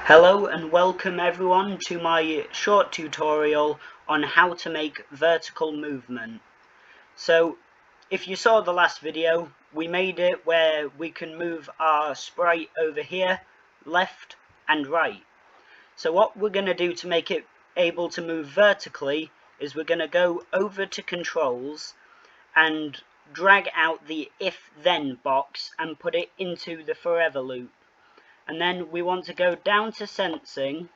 Hello and welcome everyone to my short tutorial on how to make vertical movement. So if you saw the last video, we made it where we can move our sprite over here, left and right. So what we're going to do to make it able to move vertically is we're going to go over to controls and drag out the if then box and put it into the forever loop. And then we want to go down to sensing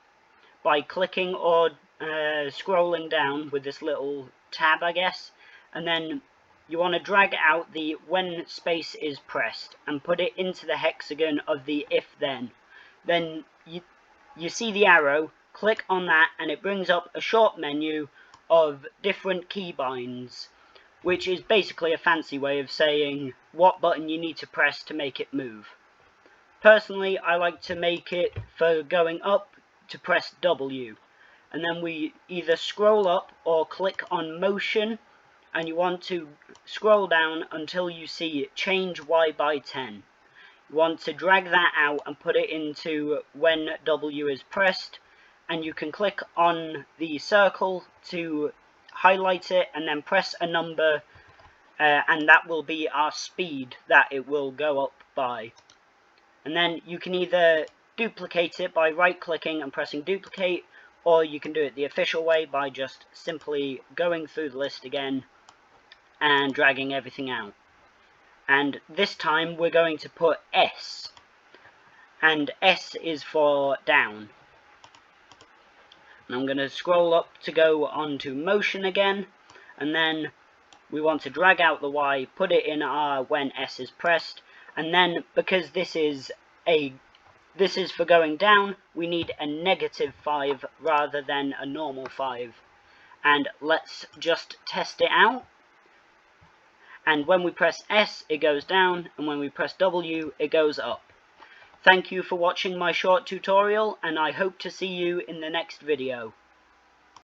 by clicking or scrolling down with this little tab, I guess, and then you want to drag out the when space is pressed and put it into the hexagon of the if then. Then you see the arrow, click on that and it brings up a short menu of different keybinds, which is basically a fancy way of saying what button you need to press to make it move. Personally, I like to make it for going up to press W, and then we either scroll up or click on motion, and you want to scroll down until you see change Y by 10. You want to drag that out and put it into when W is pressed, and you can click on the circle to highlight it and then press a number, and that will be our speed that it will go up by. And then you can either duplicate it by right clicking and pressing duplicate, or you can do it the official way by just simply going through the list again and dragging everything out. And this time we're going to put S, and S is for down. And I'm going to scroll up to go onto motion again, and then we want to drag out the Y, put it in our when S is pressed, and then because this is for going down, we need a -5 rather than a normal 5. And let's just test it out. And when we press S, it goes down, and when we press W, it goes up. Thank you for watching my short tutorial, and I hope to see you in the next video.